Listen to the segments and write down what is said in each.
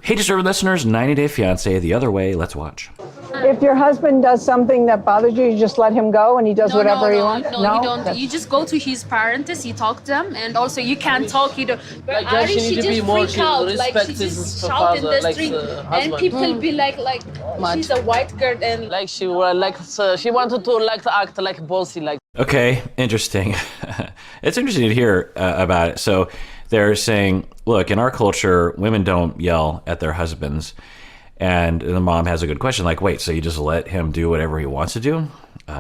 Hey, deserved listeners, 90 Day Fiancé, the other way. Let's watch. If your husband does something that bothers you, you just let him go and he does whatever he wants? No, you don't. You just go to his parents, you talk to them, and also you can't talk. You don't. Like, Ari, she she need to just be more, freak out. Like she respect just his shout in father, the like street, the and husband. people be like she's a white girl, and Like she wanted to act like bossy, like. Okay, interesting. It's interesting to hear about it. So they're saying, look, in our culture, women don't yell at their husbands. And the mom has a good question, like, wait, so you just let him do whatever he wants to do?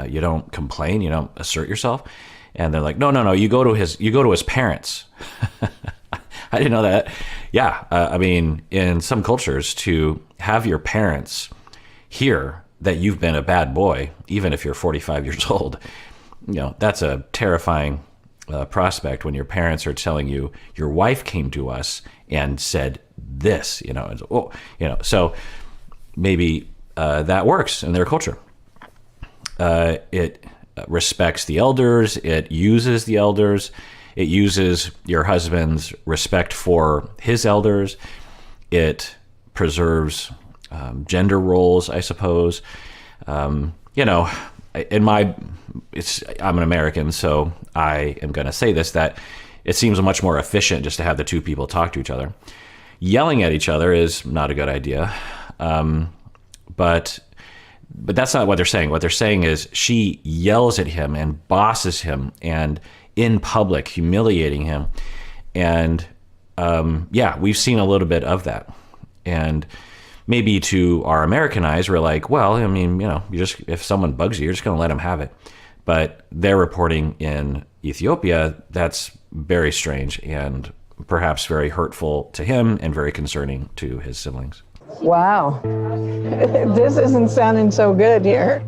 You don't complain, you don't assert yourself? And they're like, no, you go to his parents. I didn't know that. Yeah, I mean, in some cultures, to have your parents hear that you've been a bad boy, even if you're 45 years old, that's a terrifying prospect when your parents are telling you your wife came to us and said this, so maybe that works in their culture. It respects the elders. It uses the elders. It uses your husband's respect for his elders. It preserves gender roles, I suppose. I'm an American, so I am going to say this, that it seems much more efficient just to have the two people talk to each other. Yelling at each other is not a good idea. But that's not what they're saying. What they're saying is she yells at him and bosses him and in public, humiliating him. And we've seen a little bit of that. And maybe to our American eyes, we're like, well, I mean, if someone bugs you, you're just going to let them have it. But they're reporting in Ethiopia, that's very strange and perhaps very hurtful to him and very concerning to his siblings. Wow. This isn't sounding so good here.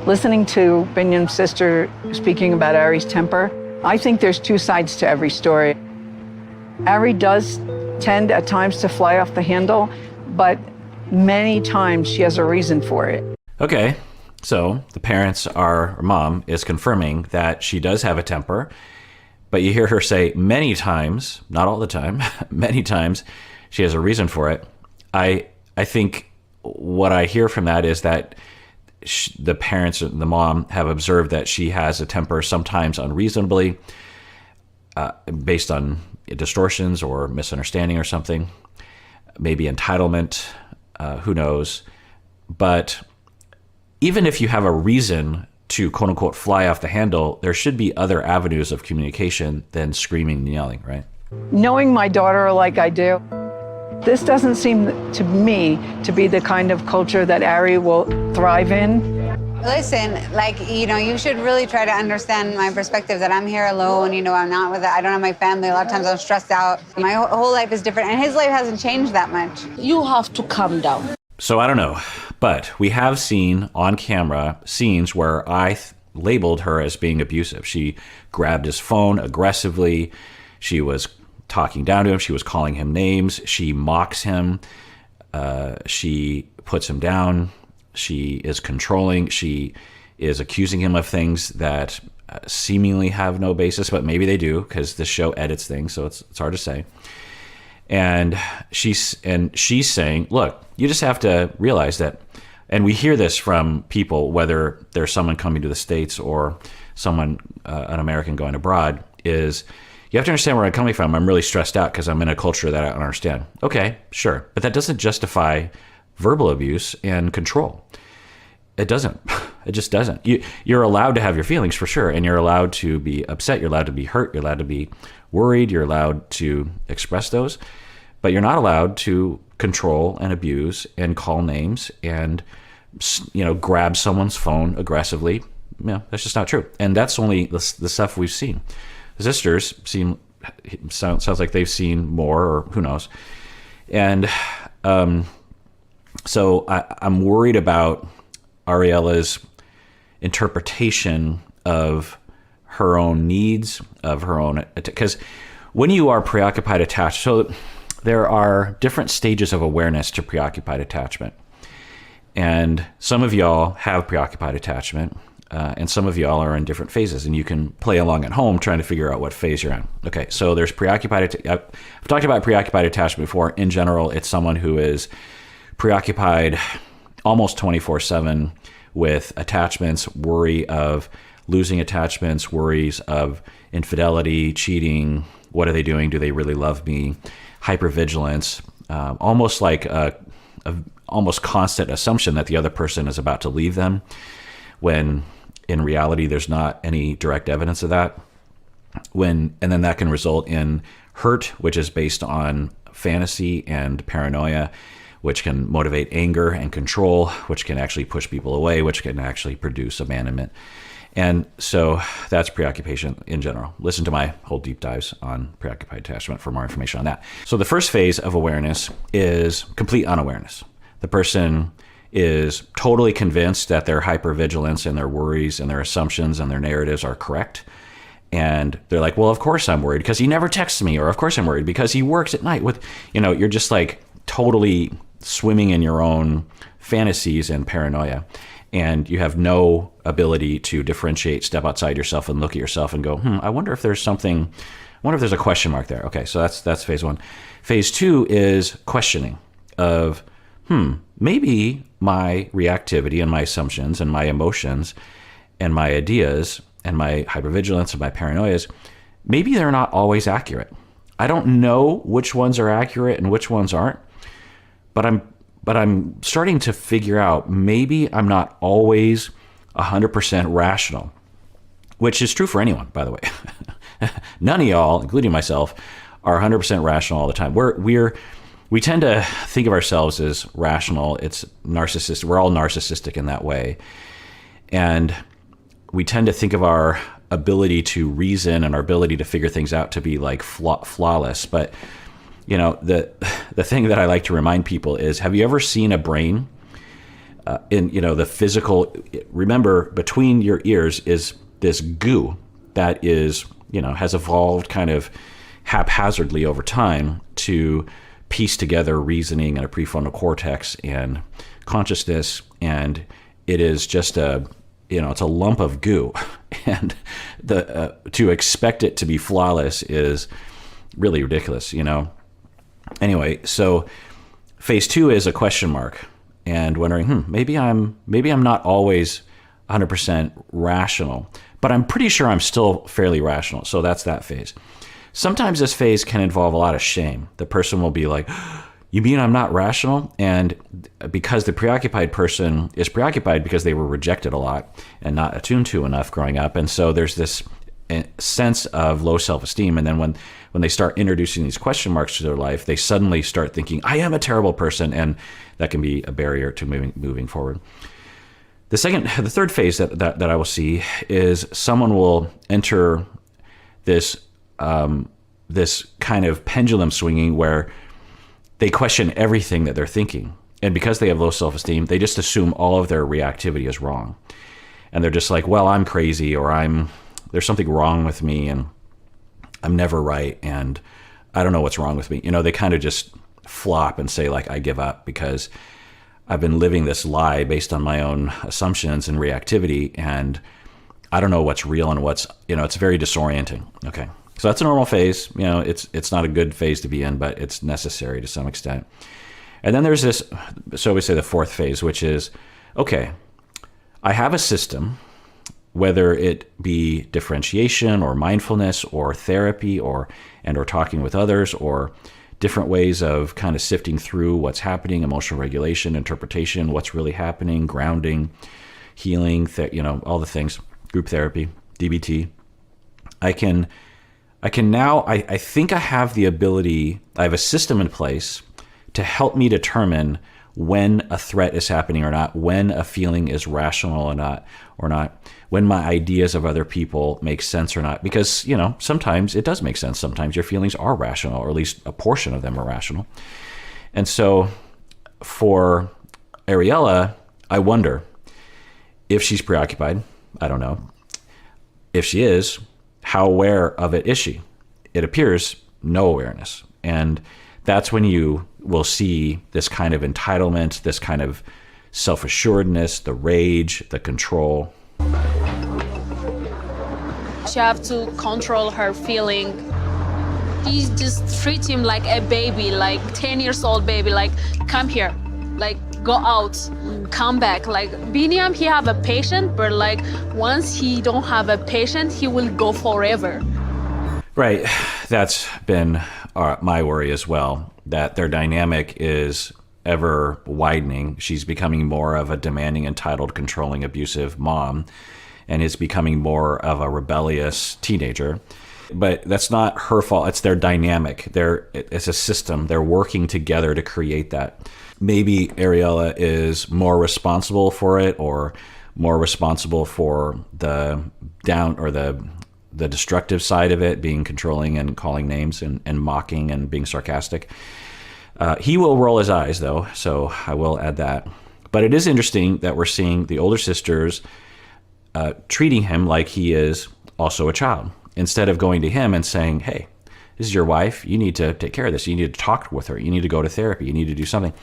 Listening to Biniyam's sister speaking about Ari's temper, I think there's two sides to every story. Ari does tend at times to fly off the handle, but many times she has a reason for it. Okay, so the mom is confirming that she does have a temper, but you hear her say many times, not all the time, many times, she has a reason for it. I think what I hear from that is that the parents, the mom, have observed that she has a temper sometimes unreasonably, based on distortions or misunderstanding or something, maybe entitlement, who knows. But even if you have a reason to quote unquote fly off the handle, there should be other avenues of communication than screaming and yelling, right? Knowing my daughter like I do, this doesn't seem to me to be the kind of culture that Ari will thrive in. Listen, you should really try to understand my perspective that I'm here alone, I'm not I don't have my family. A lot of times I'm stressed out. My whole life is different, and his life hasn't changed that much. You have to calm down. So I don't know, but we have seen on camera scenes where I labeled her as being abusive. She grabbed his phone aggressively. She was talking down to him. She was calling him names. She mocks him. She puts him down. She is controlling. She is accusing him of things that seemingly have no basis, but maybe they do because the show edits things, so it's hard to say. And she's saying, look, you just have to realize that, and we hear this from people, whether there's someone coming to the States or someone, an American going abroad, is you have to understand where I'm coming from. I'm really stressed out because I'm in a culture that I don't understand. Okay, sure. But that doesn't justify verbal abuse and control. It doesn't. It just doesn't. You're allowed to have your feelings for sure, and you're allowed to be upset. You're allowed to be hurt. You're allowed to be worried. You're allowed to express those. But you're not allowed to control and abuse and call names and grab someone's phone aggressively. That's just not true. And that's only the stuff we've seen. The sisters sounds like they've seen more, or who knows. And so I'm worried about Ariela's interpretation of her own needs, of her own, because when you are preoccupied attached, so there are different stages of awareness to preoccupied attachment. And some of y'all have preoccupied attachment. and some of y'all are in different phases, and you can play along at home trying to figure out what phase you're in. Okay, so there's preoccupied. I've talked about preoccupied attachment before. In general, it's someone who is preoccupied almost 24/7 with attachments, worry of losing attachments, worries of infidelity, cheating. What are they doing? Do they really love me? Hypervigilance, almost like a almost constant assumption that the other person is about to leave them, when in reality there's not any direct evidence of that. And then that can result in hurt, which is based on fantasy, and paranoia, which can motivate anger and control, which can actually push people away, which can actually produce abandonment. And so that's preoccupation in general. Listen to my whole deep dives on preoccupied attachment for more information on that. So the first phase of awareness is complete unawareness. The person is totally convinced that their hypervigilance and their worries and their assumptions and their narratives are correct. And they're like, well, of course I'm worried because he never texts me, or of course I'm worried because he works at night with, you're just like totally swimming in your own fantasies and paranoia. And you have no ability to differentiate, step outside yourself and look at yourself and go, I wonder if there's something, I wonder if there's a question mark there. Okay, so that's phase one. Phase two is questioning of, maybe my reactivity and my assumptions and my emotions and my ideas and my hypervigilance and my paranoias, maybe they're not always accurate. I don't know which ones are accurate and which ones aren't, but I'm starting to figure out maybe I'm not always 100% rational, which is true for anyone, by the way. None of y'all, including myself, are 100% rational all the time. We tend to think of ourselves as rational. It's narcissistic. We're all narcissistic in that way. And we tend to think of our ability to reason and our ability to figure things out to be like flawless. But the thing that I like to remind people is, have you ever seen a brain in the physical? Remember, between your ears is this goo that is has evolved kind of haphazardly over time to piece together reasoning and a prefrontal cortex and consciousness, and it is just it's a lump of goo, and to expect it to be flawless is really ridiculous, Anyway, so phase two is a question mark and wondering, maybe I'm not always 100% rational, but I'm pretty sure I'm still fairly rational. So that's that phase. Sometimes this phase can involve a lot of shame. The person will be like, you mean I'm not rational? And because the preoccupied person is preoccupied because they were rejected a lot and not attuned to enough growing up. And so there's this sense of low self-esteem. And then when they start introducing these question marks to their life, they suddenly start thinking, I am a terrible person. And that can be a barrier to moving forward. The third phase that I will see is someone will enter this kind of pendulum swinging where they question everything that they're thinking. And because they have low self-esteem, they just assume all of their reactivity is wrong. And they're just like, well, I'm crazy, or there's something wrong with me, and I'm never right, and I don't know what's wrong with me. They kind of just flop and say, like, I give up because I've been living this lie based on my own assumptions and reactivity, and I don't know what's real and what's, it's very disorienting. Okay. So that's a normal phase. It's not a good phase to be in, but it's necessary to some extent. And then there's this, so we say the fourth phase, which is, okay, I have a system, whether it be differentiation or mindfulness or therapy or talking with others or different ways of kind of sifting through what's happening, emotional regulation, interpretation, what's really happening, grounding, healing, all the things, group therapy, DBT. I think I have the ability, I have a system in place to help me determine when a threat is happening or not, when a feeling is rational or not, when my ideas of other people make sense or not. Because, sometimes it does make sense. Sometimes your feelings are rational, or at least a portion of them are rational. And so for Ariela, I wonder if she's preoccupied. I don't know. If she is, how aware of it is she? It appears no awareness. And that's when you will see this kind of entitlement, this kind of self-assuredness, the rage, the control. She have to control her feeling. He just treat him like a baby, like 10 years old baby, like come here, like go out, come back. Like Biniyam, he have a patient, but like once he don't have a patient, he will go forever. Right. That's been my worry as well, that their dynamic is ever widening. She's becoming more of a demanding, entitled, controlling, abusive mom, and is becoming more of a rebellious teenager. But that's not her fault. It's their dynamic. It's a system. They're working together to create that. Maybe Ariela is more responsible for it, or more responsible for the the destructive side of it, being controlling and calling names and mocking and being sarcastic. He will roll his eyes, though, so I will add that. But it is interesting that we're seeing the older sisters treating him like he is also a child, instead of going to him and saying, hey, this is your wife. You need to take care of this. You need to talk with her. You need to go to therapy. You need to do something.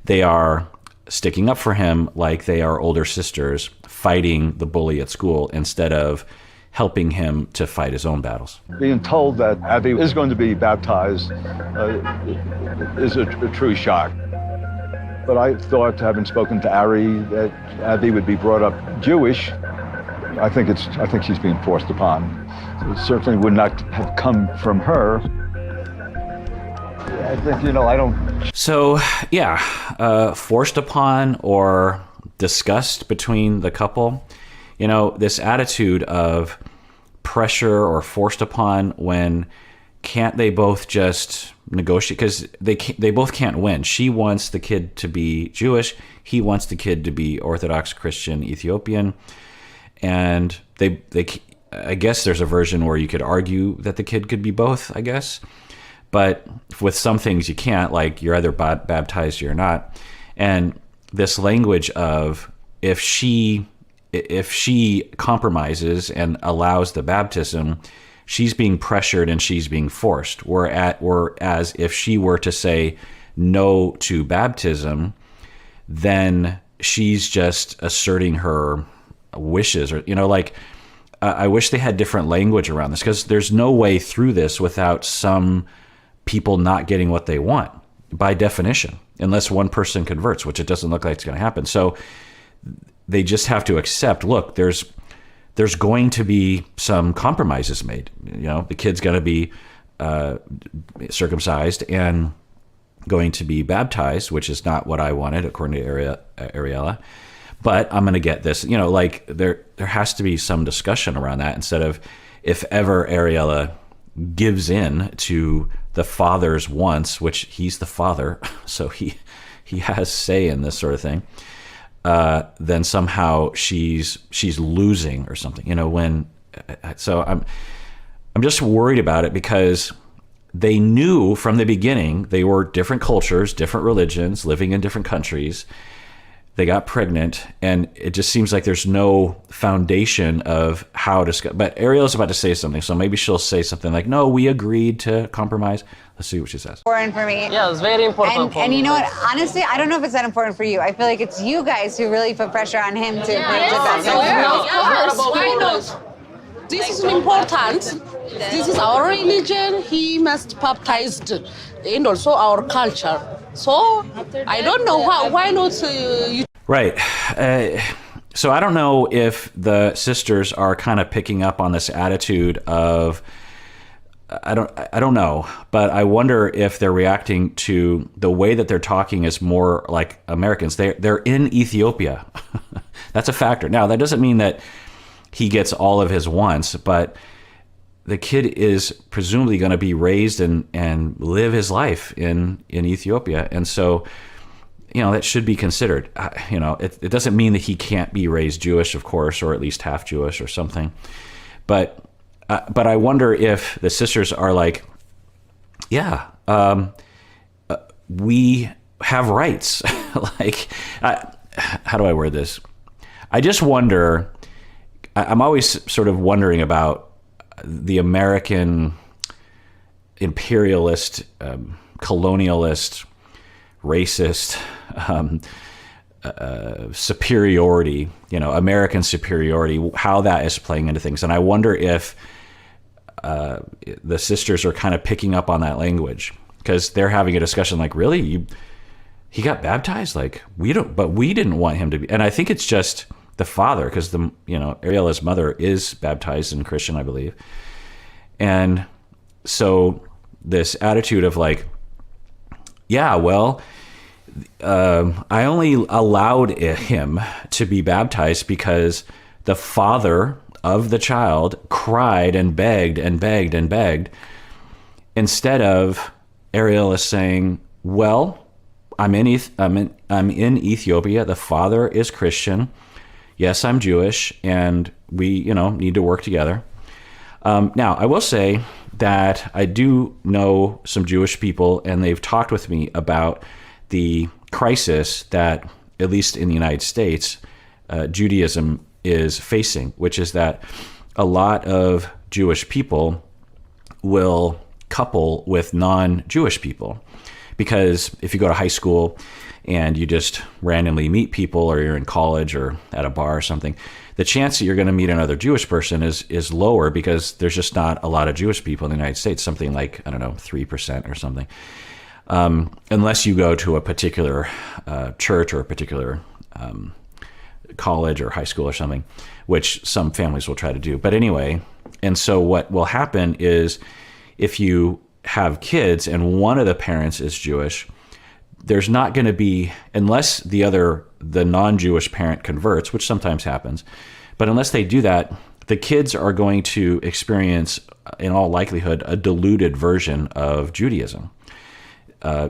They are sticking up for him like they are older sisters fighting the bully at school, instead of helping him to fight his own battles. Being told that Abby is going to be baptized is a true shock. But I thought, having spoken to Ari, that Abby would be brought up Jewish. I think she's being forced upon. It certainly would not have come from her. I think, I don't... So, yeah, forced upon or discussed between the couple. This attitude of pressure or forced upon, when can't they both just negotiate? Because they both can't win. She wants the kid to be Jewish. He wants the kid to be Orthodox Christian Ethiopian. And I guess there's a version where you could argue that the kid could be both, I guess. But with some things you can't, like you're either baptized or you're not. And this language of if she compromises and allows the baptism, she's being pressured and she's being forced. Whereas if she were to say no to baptism, then she's just asserting her wishes. Or, I wish they had different language around this, because there's no way through this without some people not getting what they want, by definition, unless one person converts, which it doesn't look like it's going to happen. So they just have to accept, look, there's going to be some compromises made. The kid's going to be circumcised and going to be baptized, which is not what I wanted, according to Ariela. But I'm going to get this. There has to be some discussion around that, instead of, if ever Ariela gives in to the father's wants, which he's the father, so he has say in this sort of thing. Then somehow she's losing or something, so I'm just worried about it, because they knew from the beginning they were different cultures, different religions, living in different countries. They got pregnant, and it just seems like there's no foundation of how to. But Ariel's about to say something, so maybe she'll say something like, "No, we agreed to compromise." Let's see what she says. Important for me. Yeah, it's very important. And you know what? Honestly, I don't know if it's that important for you. I feel like it's you guys who really put pressure on him to break the baptism. Why not? This is important. This is our religion. He must baptized, and also our culture. So I don't know why not you. Right. So I don't know if the sisters are kind of picking up on this attitude of, I don't know, but I wonder if they're reacting to the way that they're talking is more like Americans. They're in Ethiopia. That's a factor. Now, that doesn't mean that he gets all of his wants, but the kid is presumably going to be raised and live his life in Ethiopia. And so, that should be considered. It doesn't mean that he can't be raised Jewish, of course, or at least half Jewish or something. But I wonder if the sisters are like, we have rights. How do I word this? I just wonder, I'm always sort of wondering about the American imperialist, colonialist, racist superiority, American superiority, how that is playing into things. And I wonder if the sisters are kind of picking up on that language, because they're having a discussion like, really, he got baptized? Like, we didn't want him to be. And I think it's just the father, because Ariela's mother is baptized and Christian, I believe. And so this attitude of like, yeah, well, I only allowed him to be baptized because the father of the child cried and begged and begged and begged, instead of Ariela saying, well, I'm in Ethiopia. The father is Christian. Yes, I'm Jewish, and we, need to work together. Now, I will say that I do know some Jewish people, and they've talked with me about the crisis that, at least in the United States, Judaism is facing, which is that a lot of Jewish people will couple with non-Jewish people. Because if you go to high school and you just randomly meet people, or you're in college or at a bar or something, the chance that you're going to meet another Jewish person is lower, because there's just not a lot of Jewish people in the United States, something like, 3% or something. Unless you go to a particular church or a particular college or high school or something, which some families will try to do. But anyway, and so what will happen is, if you have kids and one of the parents is Jewish, there's not going to be, unless the non-Jewish parent converts, which sometimes happens, but unless they do that, the kids are going to experience, in all likelihood, a diluted version of Judaism.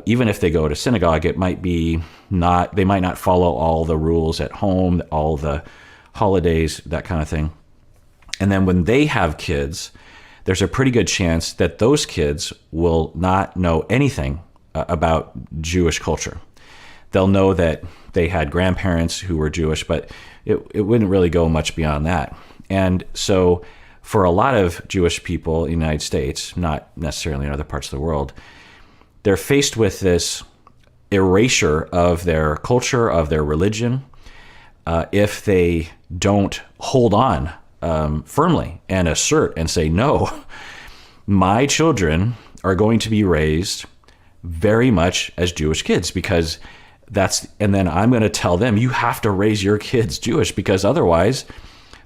Even if they go to synagogue, they might not follow all the rules at home, all the holidays, that kind of thing. And then when they have kids, there's a pretty good chance that those kids will not know anything about Jewish culture. They'll know that they had grandparents who were Jewish, but it wouldn't really go much beyond that. And so for a lot of Jewish people in the United States, not necessarily in other parts of the world, they're faced with this erasure of their culture, of their religion, if they don't hold on firmly and assert and say, no, my children are going to be raised very much as Jewish kids, because and then I'm going to tell them, you have to raise your kids Jewish, because otherwise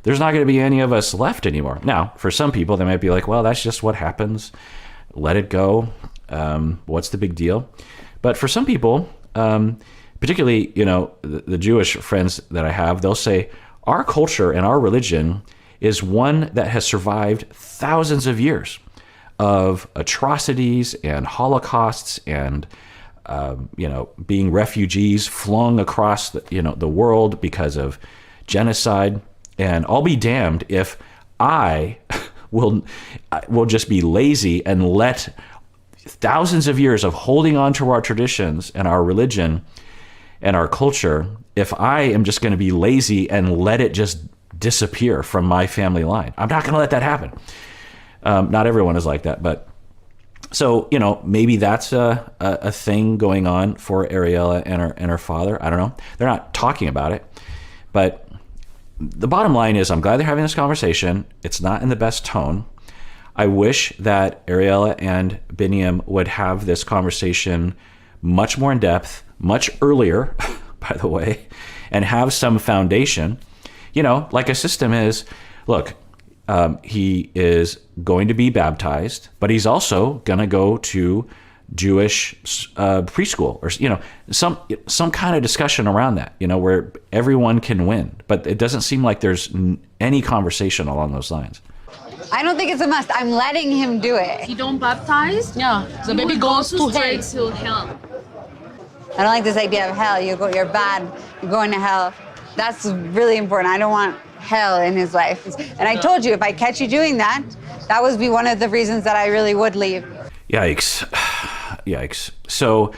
there's not going to be any of us left anymore. Now, for some people, they might be like, well, that's just what happens. Let it go. What's the big deal? But for some people, particularly, the Jewish friends that I have, they'll say, our culture and our religion is one that has survived thousands of years of atrocities and holocausts and, being refugees flung across the world because of genocide. And I'll be damned if I will just be lazy and let thousands of years of holding on to our traditions and our religion and our culture, if I am just going to be lazy and let it just disappear from my family line. I'm not going to let that happen. Not everyone is like that, but so, maybe that's a thing going on for Ariela and her father. I don't know. They're not talking about it, but the bottom line is, I'm glad they're having this conversation. It's not in the best tone. I wish that Ariela and Biniyam would have this conversation much more in depth, much earlier, by the way, and have some foundation. Like a system is, look, he is going to be baptized, but he's also going to go to Jewish preschool, or some kind of discussion around that, where everyone can win. But it doesn't seem like there's any conversation along those lines. I don't think it's a must. I'm letting him do it. You don't baptize? Yeah, the baby goes to straight hell. to hell. I don't like this idea of hell. You're bad. You're going to hell. That's really important. I don't want hell in his life. And I told you, if I catch you doing that, that would be one of the reasons that I really would leave. Yikes. Yikes. So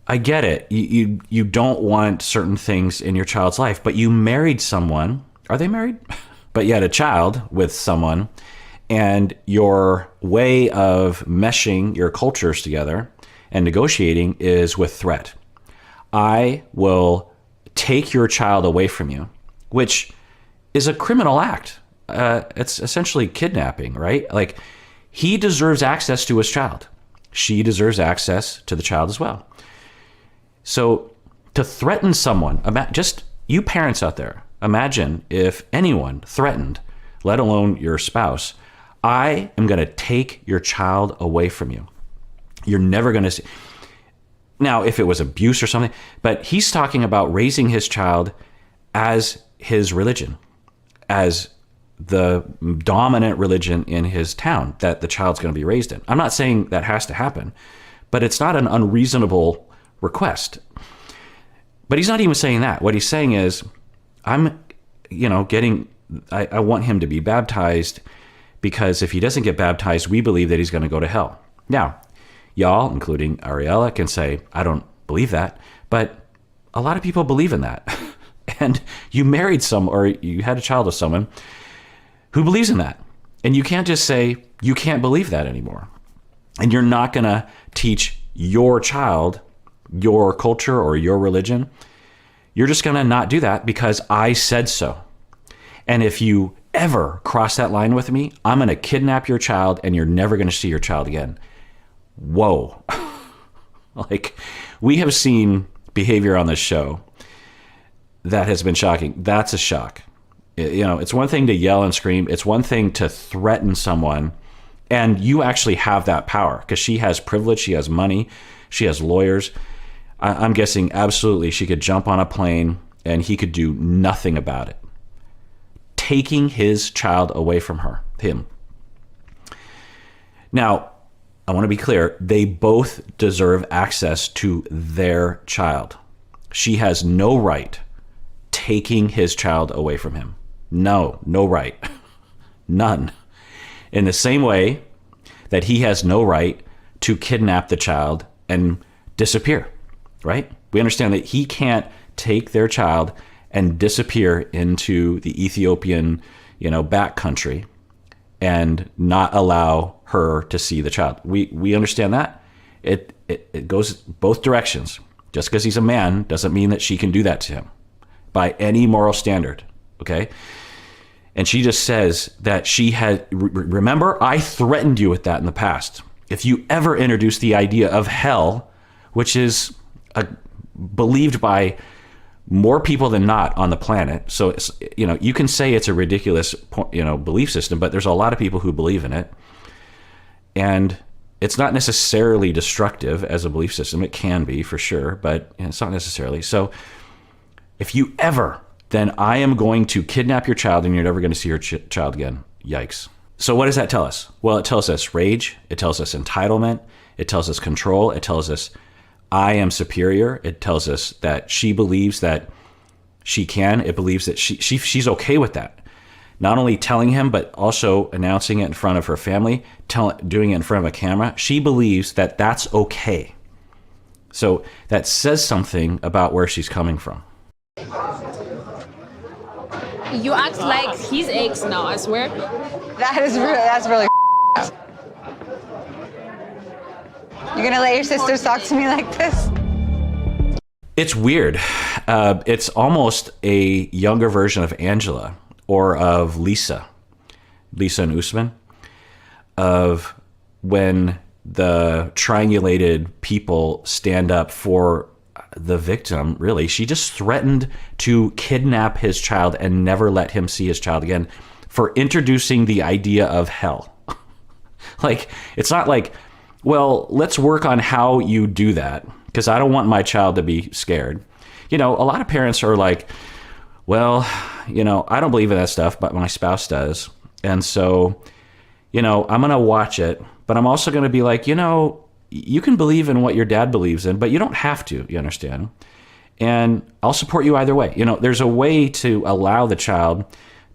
I get it. You don't want certain things in your child's life, but you married someone. Are they married? But you had a child with someone, and your way of meshing your cultures together and negotiating is with threat. I will take your child away from you, which is a criminal act. It's essentially kidnapping, right? Like, he deserves access to his child. She deserves access to the child as well. So to threaten someone, just you parents out there, imagine if anyone threatened, let alone your spouse, I am going to take your child away from you. You're never going to see. Now, if it was abuse or something, but he's talking about raising his child as his religion, as the dominant religion in his town that the child's going to be raised in. I'm not saying that has to happen, but it's not an unreasonable request. But he's not even saying that. What he's saying is, I want him to be baptized, because if he doesn't get baptized, we believe that he's going to go to hell. Now, y'all, including Ariela, can say, I don't believe that, but a lot of people believe in that. And you married or you had a child with someone who believes in that. And you can't just say, you can't believe that anymore. And you're not going to teach your child your culture or your religion. You're just going to not do that because I said so. And if you ever cross that line with me, I'm going to kidnap your child and you're never going to see your child again. Whoa. Like, we have seen behavior on this show that has been shocking. That's a shock. It's one thing to yell and scream. It's one thing to threaten someone, and you actually have that power because she has privilege. She has money. She has lawyers. I'm guessing absolutely she could jump on a plane and he could do nothing about it. Taking his child away from him. Now, I want to be clear. They both deserve access to their child. She has no right taking his child away from him. No right. None. In the same way that he has no right to kidnap the child and disappear, right? We understand that he can't take their child and disappear into the Ethiopian, backcountry and not allow her to see the child. We understand that. It goes both directions. Just because he's a man doesn't mean that she can do that to him by any moral standard, okay? And she just says that she had, remember, I threatened you with that in the past. If you ever introduce the idea of hell, which is believed by more people than not on the planet. So, it's, you can say it's a ridiculous, belief system, but there's a lot of people who believe in it. And it's not necessarily destructive as a belief system. It can be for sure, but it's not necessarily. So if you ever, then I am going to kidnap your child and you're never going to see your child again. Yikes. So what does that tell us? Well, it tells us rage. It tells us entitlement. It tells us control. It tells us I am superior. It tells us that she believes that she can. It believes that she's okay with that. Not only telling him, but also announcing it in front of her family, doing it in front of a camera. She believes that that's okay. So that says something about where she's coming from. You act like his ex now, I swear. That's really You're gonna let your sisters talk to me like this? It's weird. It's almost a younger version of Angela or of Lisa and Usman, of when the triangulated people stand up for the victim. Really, she just threatened to kidnap his child and never let him see his child again for introducing the idea of hell. Like, it's not like, well, let's work on how you do that because I don't want my child to be scared. A lot of parents are like, well, I don't believe in that stuff, but my spouse does. And so, I'm going to watch it, but I'm also going to be like, you can believe in what your dad believes in, but you don't have to, you understand? And I'll support you either way. There's a way to allow the child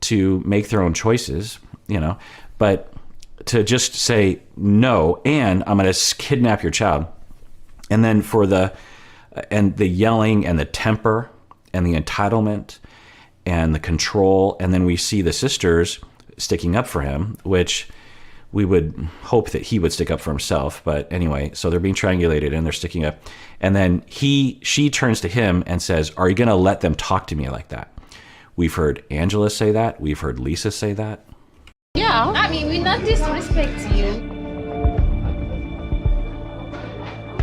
to make their own choices, but to just say no, and I'm going to kidnap your child. And then for the yelling and the temper and the entitlement and the control, and then we see the sisters sticking up for him, which we would hope that he would stick up for himself. But anyway, so they're being triangulated and they're sticking up. And then she turns to him and says, are you going to let them talk to me like that? We've heard Angela say that. We've heard Lisa say that. Yeah. I mean, we not disrespect you.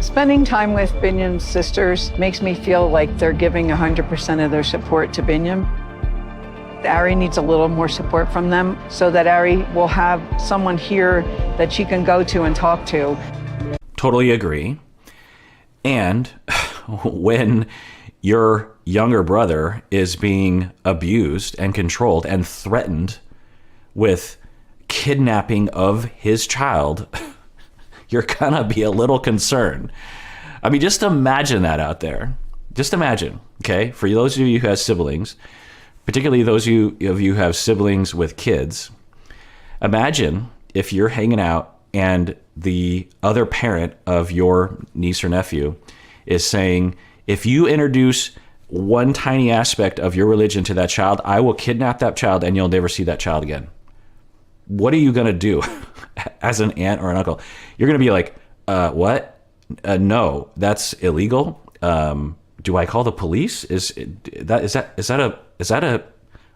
Spending time with Binyam's sisters makes me feel like they're giving 100% of their support to Binyam. Ari needs a little more support from them so that Ari will have someone here that she can go to and talk to. Totally agree. And when your younger brother is being abused and controlled and threatened with kidnapping of his child, you're gonna be a little concerned. I mean, just imagine that out there. Just imagine, okay? For those of you who have siblings, particularly those of you who have siblings with kids, imagine if you're hanging out and the other parent of your niece or nephew is saying, if you introduce one tiny aspect of your religion to that child, I will kidnap that child and you'll never see that child again. What are you going to do as an aunt or an uncle? You're going to be like, what? No, that's illegal. Do I call the police? Is that a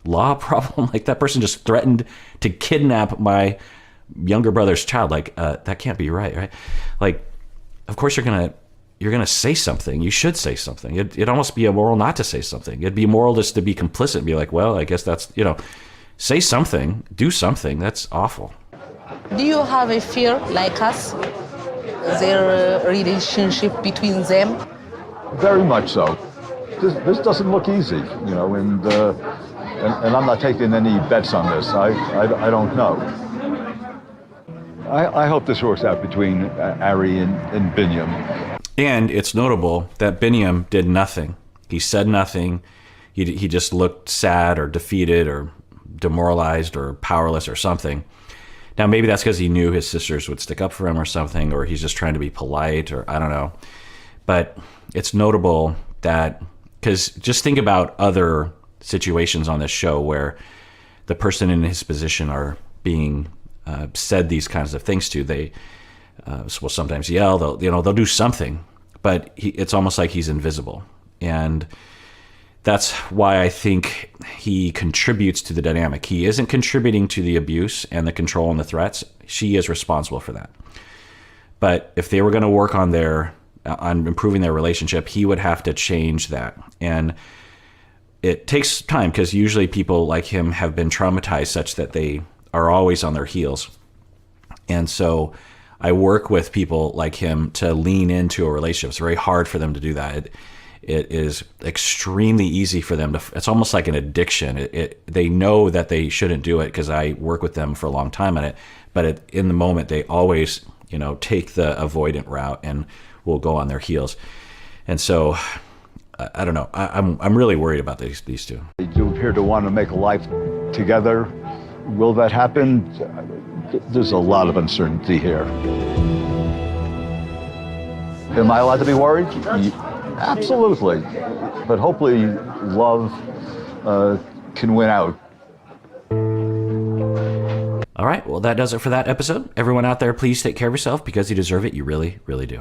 law problem? Like, that person just threatened to kidnap my younger brother's child. Like, that can't be right? Like, of course you're gonna say something. You should say something. It'd almost be immoral not to say something. It'd be immoral just to be complicit and be like, well, I guess that's, say something, do something. That's awful. Do you have a fear like us? Their relationship between them? Very much so. This doesn't look easy, and I'm not taking any bets on this. I don't know. I hope this works out between Ari and Biniyam. And it's notable that Biniyam did nothing. He said nothing. He just looked sad or defeated or demoralized or powerless or something. Now, maybe that's because he knew his sisters would stick up for him or something, or he's just trying to be polite, or I don't know. But it's notable that, because just think about other situations on this show where the person in his position are being said these kinds of things to. They will sometimes yell, they'll do something, but it's almost like he's invisible. And that's why I think he contributes to the dynamic. He isn't contributing to the abuse and the control and the threats. She is responsible for that. But if they were going to work on improving their relationship, he would have to change that. And it takes time, because usually people like him have been traumatized such that they are always on their heels. And so I work with people like him to lean into a relationship. It's very hard for them to do that. It is extremely easy for them to, it's almost like an addiction. They know that they shouldn't do it, because I work with them for a long time on it. But in the moment, they always, take the avoidant route and will go on their heels. And so, I don't know. I'm really worried about these two. They do appear to want to make a life together. Will that happen? There's a lot of uncertainty here. Am I allowed to be worried? Absolutely. But hopefully love can win out. All right. Well, that does it for that episode. Everyone out there, please take care of yourself, because you deserve it. You really, really do.